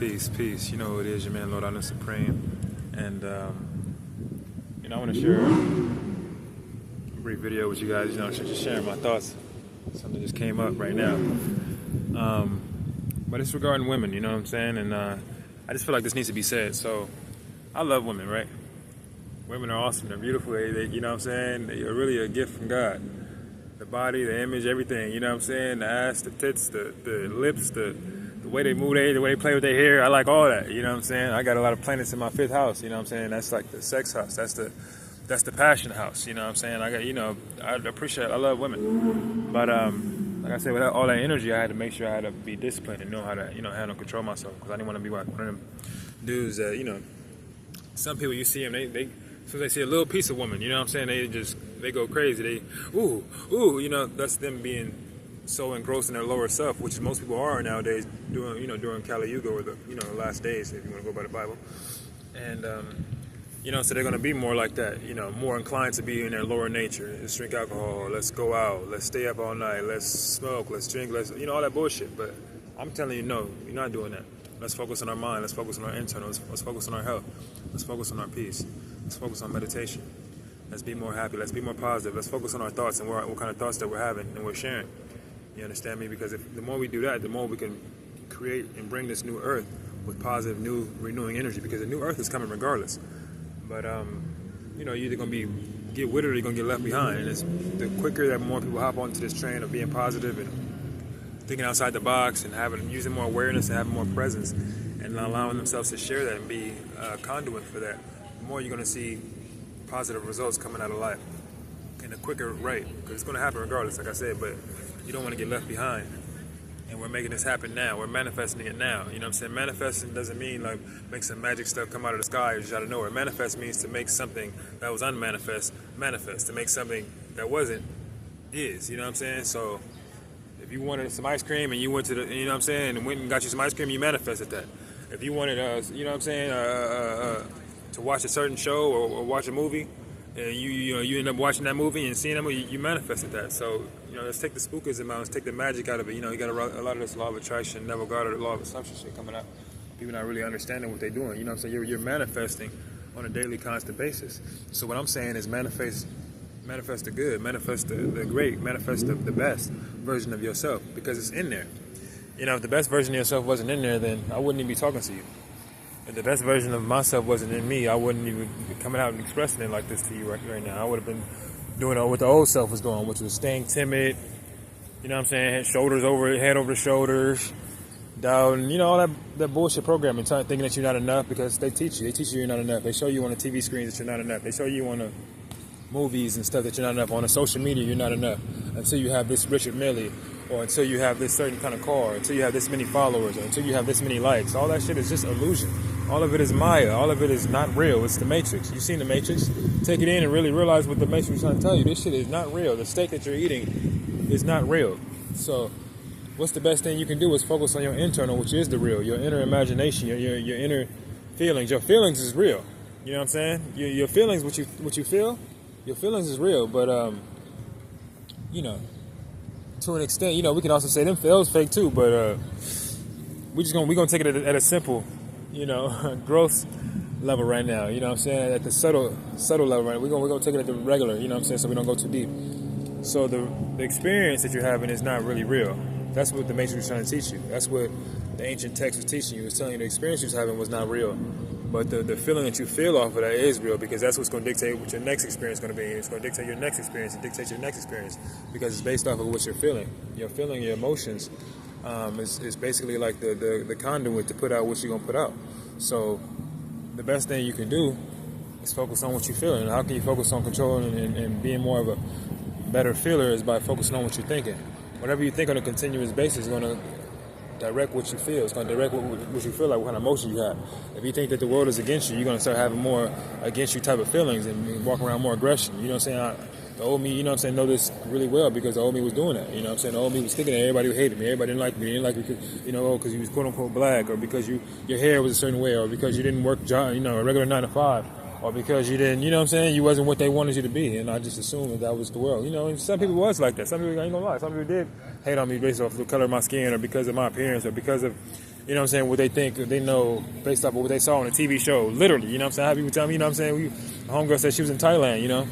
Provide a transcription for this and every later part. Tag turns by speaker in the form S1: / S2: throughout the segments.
S1: Peace. You know who it is, your man Lord Honor Supreme. And, I want to share a brief video with you guys, just sharing my thoughts. Something just came up right now. But it's regarding women, you know what I'm saying? And I just feel like this needs to be said. So, I love women, right? Women are awesome. They're beautiful. They you know what I'm saying? They're really a gift from God. The body, the image, everything, you know what I'm saying? The ass, the tits, the lips, the way they move, the way they play with their hair. I like all that, you know what I'm saying? I got a lot of planets in my 5th house, you know what I'm saying? That's like the sex house. That's the passion house, you know what I'm saying? I love women. But like I said, without all that energy, I had to make sure I had to be disciplined and know how to, handle, control myself. Because I didn't want to be like one of them dudes that, some people you see them, they as soon as they see a little piece of woman, you know what I'm saying? They go crazy. That's them being so engrossed in their lower self, which most people are nowadays during Kali Yuga or the last days, if you want to go by the Bible. And so they're going to be more like that, more inclined to be in their lower nature. Let's drink alcohol, let's go out, let's stay up all night, let's smoke, let's drink, all that bullshit. But I'm telling you, no, you're not doing that. Let's focus on our mind, let's focus on our internal, let's focus on our health, let's focus on our peace, let's focus on meditation. Let's be more happy, let's be more positive, let's focus on our thoughts and what kind of thoughts that we're having and we're sharing. You understand me? Because the more we do that, the more we can create and bring this new earth with positive, new, renewing energy, because the new earth is coming regardless. But, you're either going to get with it or you're going to get left behind. And it's the quicker that more people hop onto this train of being positive and thinking outside the box and using more awareness and having more presence and allowing themselves to share that and be a conduit for that, the more you're going to see positive results coming out of life in a quicker rate, because it's going to happen regardless, like I said, but you don't want to get left behind. And we're making this happen now. We're manifesting it now. You know what I'm saying? Manifesting doesn't mean like make some magic stuff come out of the sky or just out of nowhere. Manifest means to make something that was unmanifest manifest, to make something that wasn't is. You know what I'm saying? So if you wanted some ice cream and you went to and went and got you some ice cream, you manifested that. If you wanted, to watch a certain show or watch a movie, and you end up watching that movie and seeing that movie, you manifested that. So let's take the spookism out, let's take the magic out of it. You got a lot of this law of attraction, Neville Goddard, law of assumption shit coming out. People not really understanding what they're doing. You know what I'm saying? You're manifesting on a daily, constant basis. So what I'm saying is manifest the good, manifest the great, manifest the best version of yourself, because it's in there. If the best version of yourself wasn't in there, then I wouldn't even be talking to you. If the best version of myself wasn't in me, I wouldn't even be coming out and expressing it like this to you right now. I would have been doing what the old self was doing, which was staying timid, you know what I'm saying, head over the shoulders, down, all that bullshit programming, thinking that you're not enough, because they teach you you're not enough. They show you on the TV screens that you're not enough. They show you on the movies and stuff that you're not enough. On the social media, you're not enough until you have this Richard Mille, or until you have this certain kind of car, until you have this many followers, or until you have this many likes. All that shit is just illusion. All of it is Maya. All of it is not real. It's the Matrix. You've seen the Matrix. Take it in and really realize what the Matrix is trying to tell you. This shit is not real. The steak that you're eating is not real. So what's the best thing you can do is focus on your internal, which is the real, your inner imagination, your inner feelings. Your feelings is real. You know what I'm saying? Your feelings, what you feel, your feelings is real. But, to an extent, we can also say them feels fake too, but we're gonna take it at a simple, growth level right now. You know what I'm saying? At the subtle level right now. We're gonna take it at the regular, you know what I'm saying, so we don't go too deep. So the experience that you're having is not really real. That's what the Matrix was trying to teach you. That's what the ancient text was teaching you. It was telling you the experience you was having was not real. But the feeling that you feel off of that is real, because that's what's going to dictate what your next experience is going to be. It's going to dictate your next experience and dictate your next experience, because it's based off of what you're feeling. Your feeling, your emotions is basically like the conduit to put out what you're going to put out. So the best thing you can do is focus on what you're feeling. And how can you focus on controlling and being more of a better feeler is by focusing on what you're thinking. Whatever you think on a continuous basis is going to direct what you feel. It's going to direct what you feel like, what kind of emotion you have. If you think that the world is against you, you're going to start having more against you type of feelings and walk around more aggression. You know what I'm saying? The old me, know this really well, because the old me was doing that. You know what I'm saying? The old me was thinking that everybody hated me. Everybody didn't like me. They didn't like me because you was quote unquote black, or because your hair was a certain way, or because you didn't work a regular 9 to 5. Or because you didn't, you wasn't what they wanted you to be. And I just assumed that was the world. And some people was like that. Some people, I ain't gonna lie, some people did hate on me based off the color of my skin, or because of my appearance, or because of you know what I'm saying, what they think, they know based off of what they saw on a TV show, literally, you know what I'm saying, how people tell me, you know what I'm saying, a homegirl said she was in Thailand, you know,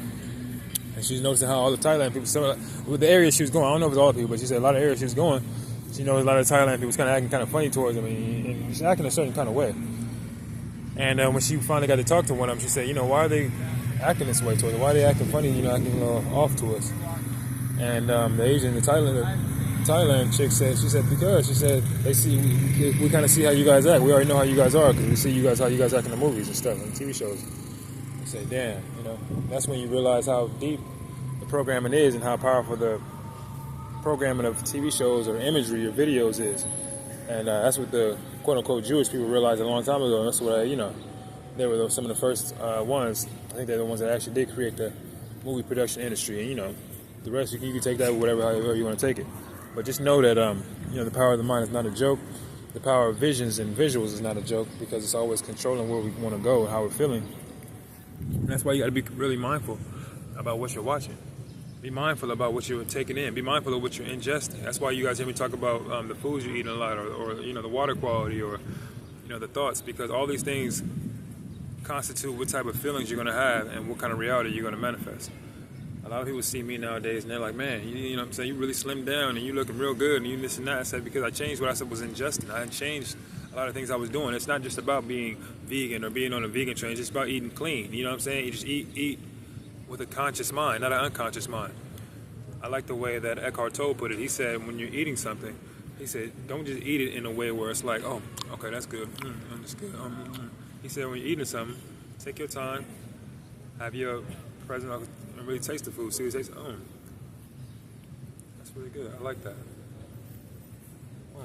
S1: and she's noticing how all the Thailand people, with the area she was going, I don't know if it's all the people, but she said a lot of areas she was going, she knows a lot of Thailand people was kind of acting kind of funny towards them, and she's acting a certain kind of way. And when she finally got to talk to one of them, she said, you know, why are they acting this way towards us? Why are they acting funny, you know, acting a little off to us? And the Asian, the Thailand chick said, she said, because, she said, they see, we kind of see how you guys act. We already know how you guys are because we see you guys, how you guys act in the movies and stuff, and TV shows. I say, damn, you know, that's when you realize how deep the programming is and how powerful the programming of TV shows or imagery or videos is. And that's what the quote-unquote Jewish people realized a long time ago. And that's what, you know, they were some of the first ones. I think they're the ones that actually did create the movie production industry. And, you know, the rest, you can take that however you want to take it. But just know that, you know, the power of the mind is not a joke. The power of visions and visuals is not a joke because it's always controlling where we want to go and how we're feeling. And that's why you got to be really mindful about what you're watching. Be mindful about what you're taking in. Be mindful of what you're ingesting. That's why you guys hear me talk about the foods you're eating a lot, or you know, the water quality, or you know, the thoughts, because all these things constitute what type of feelings you're going to have and what kind of reality you're going to manifest. A lot of people see me nowadays and they're like, man, you know what I'm saying, you really slimmed down and you looking real good and you this and that. I said, because I changed what I said was ingesting. I changed a lot of things I was doing. It's not just about being vegan or being on a vegan train. It's just about eating clean. You know what I'm saying? You just eat with a conscious mind, not an unconscious mind. I like the way that Eckhart Tolle put it. He said, when you're eating something, he said, don't just eat it in a way where it's like, oh, okay, that's good. That's good. He said, when you're eating something, take your time, have your present, and really taste the food. See what it tastes. That's really good. I like that. Wow.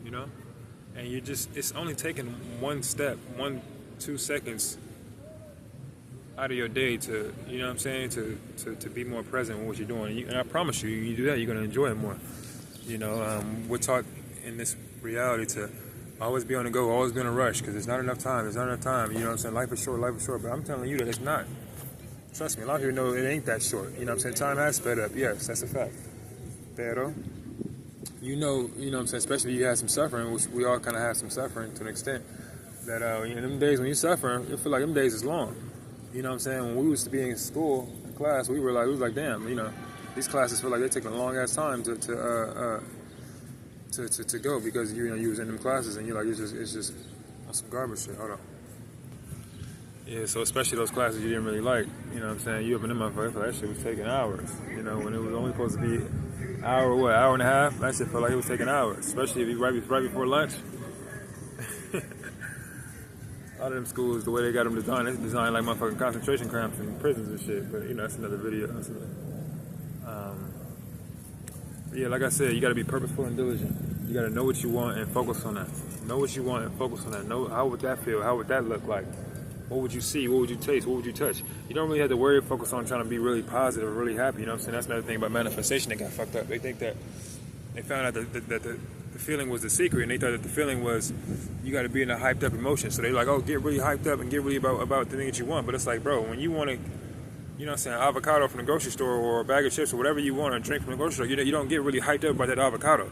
S1: You know, and you just, it's only taking one step, 1-2 seconds out of your day to, you know what I'm saying, to be more present with what you're doing. And I promise you, you do that, you're going to enjoy it more. You know, we're taught in this reality to always be on the go, always be in a rush, because there's not enough time, you know what I'm saying, life is short, but I'm telling you that it's not. Trust me, a lot of people know it ain't that short, you know what I'm saying, time has sped up, yes, that's a fact. Pero, you know what I'm saying, especially if you have some suffering, which we all kind of have some suffering to an extent, that in them days when you're suffering, you feel like them days is long. You know what I'm saying? When we used to be in school, in class, we was like, damn, you know, these classes feel like they're taking a long ass time to go because you was in them classes and you're like, it's just some garbage shit. Hold on. Yeah, so especially those classes you didn't really like, you know what I'm saying? You up in them motherfuckers, that shit was taking hours. You know, when it was only supposed to be hour and a half, that shit felt like it was taking hours, especially if you right before lunch. A lot of them schools, the way they got them designed, it's designed like motherfucking concentration camps and prisons and shit. But, you know, that's another video. Yeah, like I said, you got to be purposeful and diligent. You got to know what you want and focus on that. Know what you want and focus on that. Know how would that feel? How would that look like? What would you see? What would you taste? What would you touch? You don't really have to worry or focus on trying to be really positive or really happy. You know what I'm saying? That's another thing about manifestation that got fucked up. They think that they found out that the feeling was the secret, and they thought that the feeling was you got to be in a hyped up emotion. So they're like, oh, get really hyped up and get really about the thing that you want. But it's like, bro, when you want to, you know what I'm saying, avocado from the grocery store or a bag of chips or whatever you want to drink from the grocery store, you don't get really hyped up by that avocado.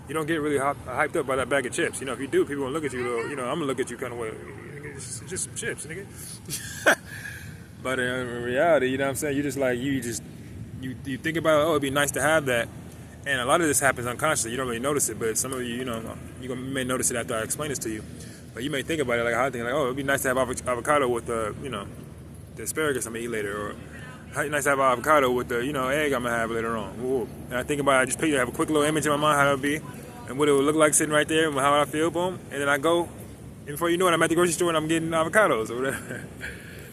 S1: You don't get really hyped up by that bag of chips. You know, if you do, people will look at you, you know, I'm going to look at you kind of way. It's just some chips, nigga. But in reality, you know what I'm saying, you just like, you think about, oh, it'd be nice to have that. And a lot of this happens unconsciously. You don't really notice it, but some of you, you know, you may notice it after I explain this to you. But you may think about it like, I think like, oh, it'd be nice to have avocado with the, you know, the asparagus I'm gonna eat later, or nice to have avocado with the, you know, egg I'm gonna have later on. Ooh. And I think about it, I just picture, have a quick little image in my mind how it would be, and what it would look like sitting right there, and how I feel, boom. And then I go, and before you know it, I'm at the grocery store and I'm getting avocados or whatever.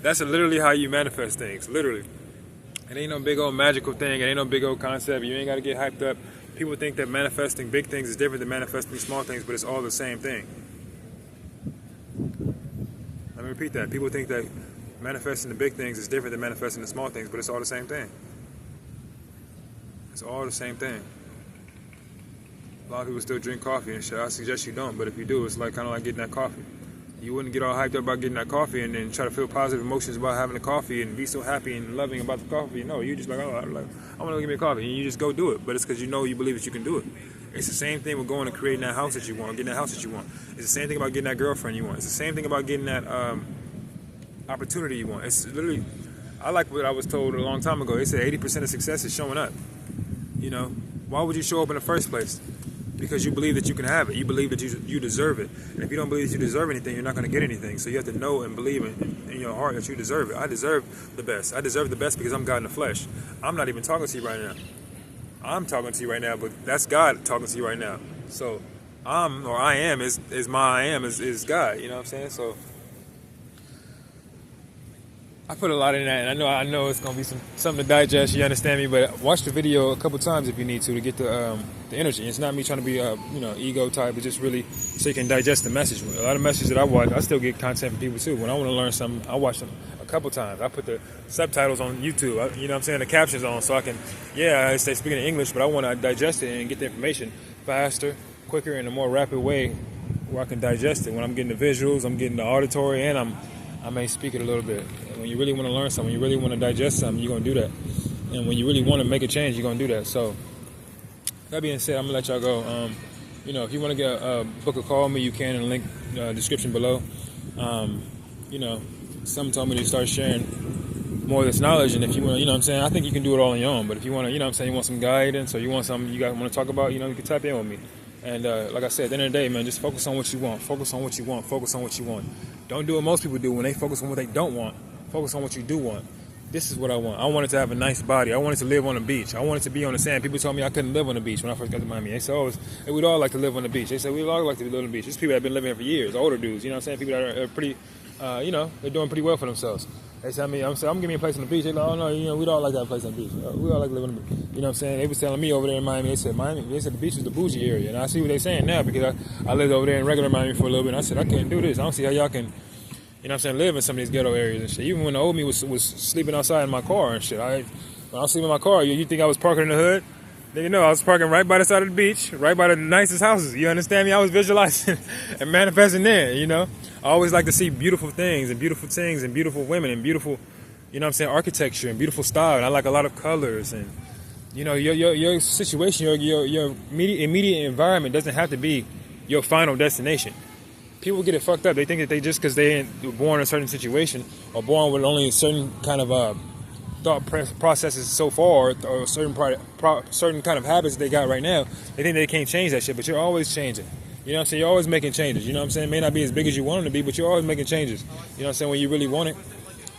S1: That's literally how you manifest things, literally. It ain't no big old magical thing. It ain't no big old concept. You ain't got to get hyped up. People think that manifesting big things is different than manifesting small things, but it's all the same thing. Let me repeat that. People think that manifesting the big things is different than manifesting the small things, but it's all the same thing. It's all the same thing. A lot of people still drink coffee and shit. I suggest you don't, but if you do, it's like kind of like getting that coffee. You wouldn't get all hyped up about getting that coffee and then try to feel positive emotions about having the coffee and be so happy and loving about the coffee. No, you just like, oh, I want to go get me a coffee. And you just go do it. But it's because you know, you believe that you can do it. It's the same thing with going and creating that house that you want, getting that house that you want. It's the same thing about getting that girlfriend you want. It's the same thing about getting that opportunity you want. It's literally, I like what I was told a long time ago. They said 80% of success is showing up. You know, why would you show up in the first place? Because you believe that you can have it. You believe that you deserve it. And if you don't believe that you deserve anything, you're not going to get anything. So you have to know and believe in your heart that you deserve it. I deserve the best. I deserve the best because I'm God in the flesh. I'm not even talking to you right now. I'm talking to you right now, but that's God talking to you right now. So I am is God. You know what I'm saying? So I put a lot in that, and I know it's gonna be something to digest. You understand me? But watch the video a couple times if you need to get the energy. It's not me trying to be ego type, but just really so you can digest the message. A lot of messages that I watch, I still get content from people too. When I want to learn something, I watch them a couple times. I put the subtitles on YouTube. You know what I'm saying? The captions on, so I can. Yeah, they speaking in English, but I want to digest it and get the information faster, quicker, in a more rapid way, where I can digest it. When I'm getting the visuals, I'm getting the auditory, and I may speak it a little bit. When you really want to learn something, you really want to digest something, you're going to do that. And when you really want to make a change, you're going to do that. So, that being said, I'm going to let y'all go. If you want to get book a call me, you can in the link description below. Someone told me to start sharing more of this knowledge. And if you want to, I think you can do it all on your own. But if you want to, you want some guidance or you want something you guys want to talk about, you can tap in with me. And like I said, at the end of the day, man, just focus on what you want. Focus on what you want. Focus on what you want. Don't do what most people do when they focus on what they don't want. Focus on what you do want. This is what I want. I wanted to have a nice body. I wanted to live on the beach. I wanted to be on the sand. People told me I couldn't live on the beach when I first got to Miami. They said, we'd all like to live on the beach. They said, we'd all like to live on the beach. There's people that have been living here for years, older dudes, people that are pretty, they're doing pretty well for themselves. They said, I'm giving me a place on the beach. They're like, oh no, we'd all like to have a place on the beach. We all like to live on the beach. You know what I'm saying? They was telling me over there in Miami, they said the beach was the bougie area. And I see what they're saying now because I lived over there in regular Miami for a little bit. And I said, I can't do this. I don't see how y'all can, live in some of these ghetto areas and shit. Even when the old me was sleeping outside in my car and shit. When I was sleeping in my car, you think I was parking in the hood? Then I was parking right by the side of the beach, right by the nicest houses. You understand me? I was visualizing and manifesting there, I always like to see beautiful things and beautiful women and beautiful, architecture and beautiful style. And I like a lot of colors and, your situation, your immediate environment doesn't have to be your final destination. People get it fucked up. They think that they just because they were born in a certain situation or born with only a certain kind of thought processes so far or certain kind of habits they got right now, they think they can't change that shit. But you're always changing. You know what I'm saying? You're always making changes. You know what I'm saying? It may not be as big as you want them to be, but you're always making changes. You know what I'm saying? When you really want it,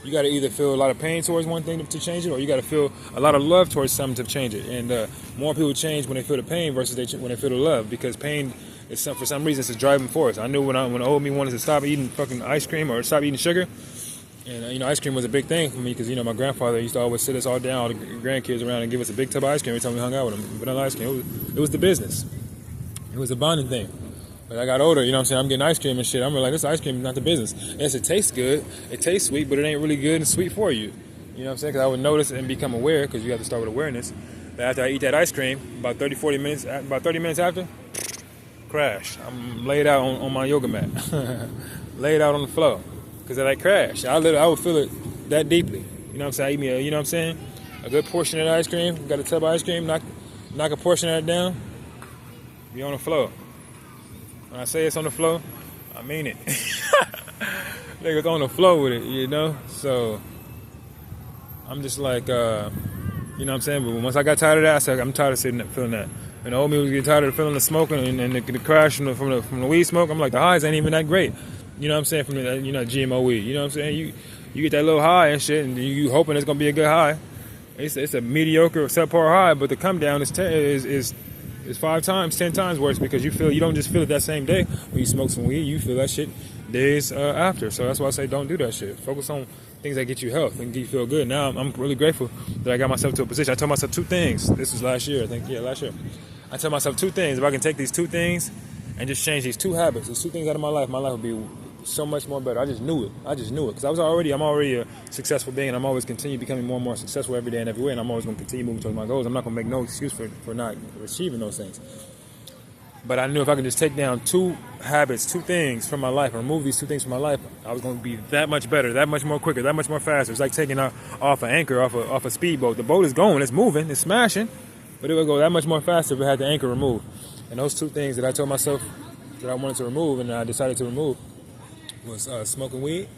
S1: you got to either feel a lot of pain towards one thing to change it, or you got to feel a lot of love towards something to change it. And more people change when they feel the pain versus when they feel the love, because pain is for some reason it's a driving force. I knew when old me wanted to stop eating fucking ice cream or stop eating sugar, and ice cream was a big thing for me because my grandfather used to always sit us all down, all the grandkids around, and give us a big tub of ice cream every time we hung out with him. Vanilla ice cream. It was the business. It was a bonding thing. But I got older, I'm getting ice cream and shit. I'm like, this ice cream is not the business. Yes, it tastes good. It tastes sweet, but it ain't really good and sweet for you. You know what I'm saying? Because I would notice and become aware, because you have to start with awareness, that after I eat that ice cream, about 30 minutes after, crash. I'm laid out on my yoga mat. Laid out on the floor. Because of that crash. I would feel it that deeply. You know what I'm saying? I eat me a good portion of that ice cream. Got a tub of ice cream, knock a portion of that down, be on the floor. When I say it's on the floor, I mean it. Niggas on the floor with it, So I'm just like, you know what I'm saying? But once I got tired of that, I said, I'm tired of feeling that. And the old me was getting tired of feeling the smoking and the crash from the weed smoke. I'm like, the highs ain't even that great. You know what I'm saying? From the GMO weed. You know what I'm saying? You get that little high and shit, and you hoping it's gonna be a good high. It's a mediocre, subpar high, but the come down is 5 times, 10 times worse, because you don't just feel it that same day when you smoke some weed. You feel that shit days after. So that's why I say don't do that shit. Focus on things that get you health and get you feel good. Now I'm really grateful that I got myself to a position. I told myself 2 things. This was last year, I think. Yeah, last year. I told myself 2 things. If I can take these 2 things and just change these 2 habits, these 2 things out of my life would be so much more better. I just knew it because I'm already a successful being, and I'm always continue becoming more and more successful every day and every way, and I'm always going to continue moving towards my goals. I'm not going to make no excuse for not achieving those things. But I knew if I could just take down 2 habits, 2 things from my life, and remove these 2 things from my life, I was going to be that much better, that much more quicker, that much more faster. It's like taking off an anchor off a speedboat. The boat is going, it's moving, it's smashing, but it would go that much more faster if it had the anchor removed. And those two things that I told myself that I wanted to remove and I decided to remove was smoking weed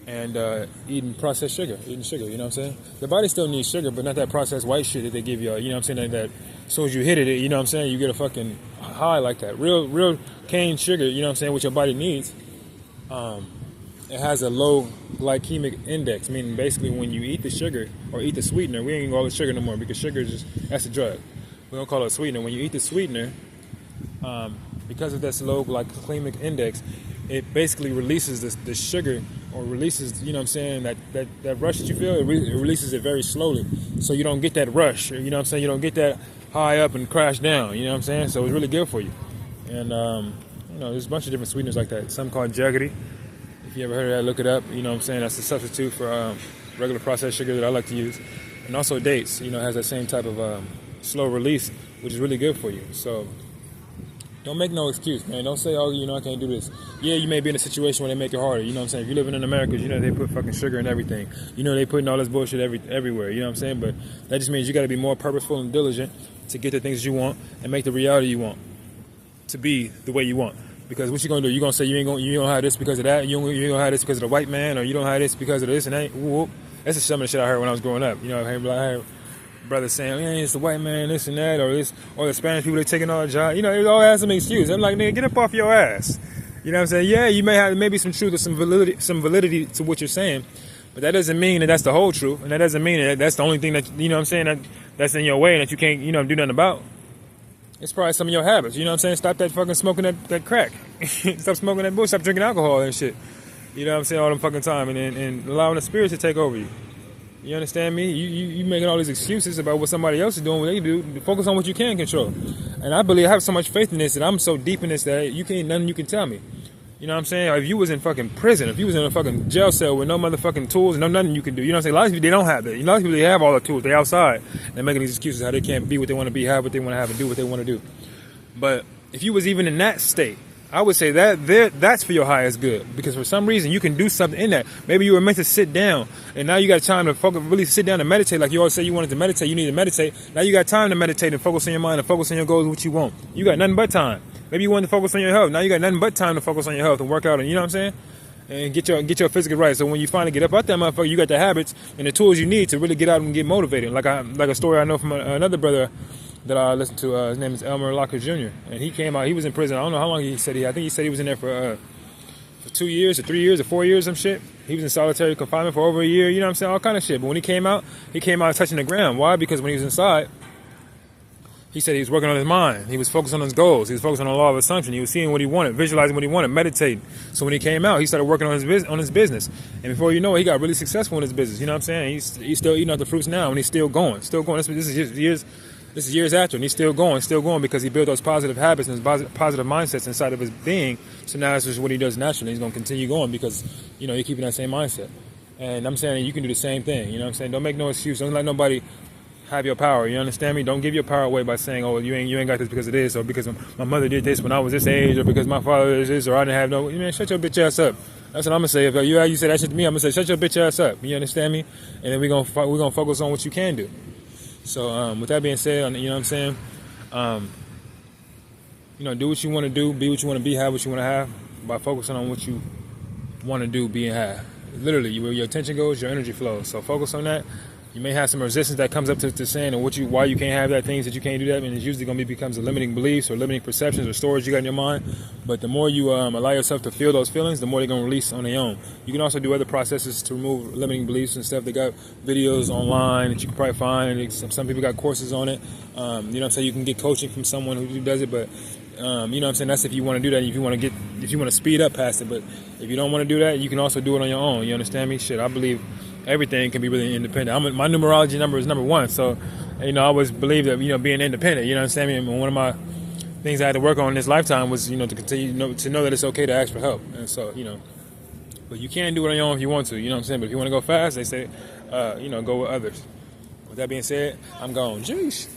S1: and eating processed sugar, you know what I'm saying? The body still needs sugar, but not that processed white shit that they give you, you know what I'm saying, that as soon as you hit it, you know what I'm saying, you get a fucking high like that. Real cane sugar, you know what I'm saying, what your body needs. It has a low glycemic index, meaning basically when you eat the sugar or eat the sweetener, we ain't gonna call it sugar no more because sugar is just, that's a drug. We don't call it sweetener. When you eat the sweetener, because of this low glycemic index, it basically releases the sugar or releases, you know what I'm saying, that rush that you feel, it releases it very slowly. So you don't get that rush, you know what I'm saying, you don't get that high up and crash down, you know what I'm saying? So it's really good for you. And, you know, there's a bunch of different sweeteners like that. Some called Juggity. If you ever heard of that, look it up. You know what I'm saying? That's a substitute for regular processed sugar that I like to use. And also dates, you know, has that same type of slow release, which is really good for you. So don't make no excuse, man. Don't say, oh, you know, I can't do this. Yeah, you may be in a situation where they make it harder. You know what I'm saying? If you're living in America, you know they put fucking sugar in everything. You know they putting all this bullshit everywhere. You know what I'm saying? But that just means you got to be more purposeful and diligent to get the things you want and make the reality you want to be the way you want. Because what you gonna do? You gonna say you ain't gonna have this because of that? You ain't gonna have this because of the white man, or you don't have this because of this and that? Whoop. That's just some of the shit I heard when I was growing up. You know, I heard brothers saying, "Yeah, it's the white man, this and that, or the Spanish people they taking all the job." You know, they all have some excuse. I'm like, nigga, get up off your ass. You know what I'm saying? Yeah, you may have maybe some truth or some validity to what you're saying, but that doesn't mean that that's the whole truth, and that doesn't mean that that's the only thing that you know what I'm saying that's in your way and that you can't do nothing about. It's probably some of your habits, you know what I'm saying? Stop that fucking smoking that crack. Stop smoking that bullshit. Stop drinking alcohol and shit. You know what I'm saying? All the fucking time. And allowing the spirits to take over you. You understand me? You making all these excuses about what somebody else is doing, what they do. Focus on what you can control. And I believe I have so much faith in this that I'm so deep in this that nothing you can tell me. You know what I'm saying? If you was in fucking prison, if you was in a fucking jail cell with no motherfucking tools, no nothing you can do. You know what I'm saying? A lot of people, they don't have that. A lot of people, they have all the tools. They outside. They're making these excuses how they can't be what they want to be, have what they want to have, and do what they want to do. But if you was even in that state, I would say that's for your highest good. Because for some reason, you can do something in that. Maybe you were meant to sit down, and now you got time to focus, really sit down and meditate. Like you always say you wanted to meditate, you need to meditate. Now you got time to meditate and focus on your mind and focus on your goals, what you want. You got nothing but time. Maybe you wanted to focus on your health. Now you got nothing but time to focus on your health and work out, and you know what I'm saying? And get your physical right. So when you finally get up out that motherfucker, you got the habits and the tools you need to really get out and get motivated. Like a story I know from another brother that I listened to. His name is Elmer Locker Jr. And he came out. He was in prison. I don't know how long he said I think he said he was in there for 2 years or 3 years or 4 years, some shit. He was in solitary confinement for over a year. You know what I'm saying? All kind of shit. But when he came out touching the ground. Why? Because when he was inside, he said he was working on his mind. He was focused on his goals. He was focused on the law of assumption. He was seeing what he wanted, visualizing what he wanted, meditating. So when he came out, he started working on his business. And before you know it, he got really successful in his business. You know what I'm saying? He's still eating out the fruits now, and he's still going. This is years after, and he's still going because he built those positive habits and his positive mindsets inside of his being. So now it's just what he does naturally. He's going to continue going because, you know, you're keeping that same mindset. And I'm saying you can do the same thing. You know what I'm saying? Don't make no excuse. Don't let nobody have your power. You understand me? Don't give your power away by saying, oh, you ain't got this because of this, or because my mother did this when I was this age, or because my father is this, or I didn't have no. Man, shut your bitch ass up. That's what I'm gonna say. If you say that shit to me, I'm gonna say, shut your bitch ass up. You understand me? And then we're gonna focus on what you can do. So with that being said, you know what I'm saying? You know, do what you want to do, be what you want to be, have what you want to have, by focusing on what you want to do, be, and have. Literally, where your attention goes, your energy flows. So focus on that. You may have some resistance that comes up to saying why you can't have that, things that you can't do that, and it's usually going to becomes a limiting beliefs or limiting perceptions or storage you got in your mind. But the more you allow yourself to feel those feelings, the more they're going to release on their own. You can also do other processes to remove limiting beliefs and stuff. They got videos online that you can probably find. Some people got courses on it. You know what I'm saying? You can get coaching from someone who does it, but you know what I'm saying? That's if you want to do that. If you want to speed up past it. But if you don't want to do that, you can also do it on your own. You understand me? Shit, I believe everything can be really independent. My numerology number is number 1, so you know I always believe that being independent. You know what I'm saying? And one of my things I had to work on in this lifetime was to continue to know that it's okay to ask for help. And so but you can do it on your own if you want to. You know what I'm saying? But if you want to go fast, they say go with others. With that being said, I'm gone. Jeez.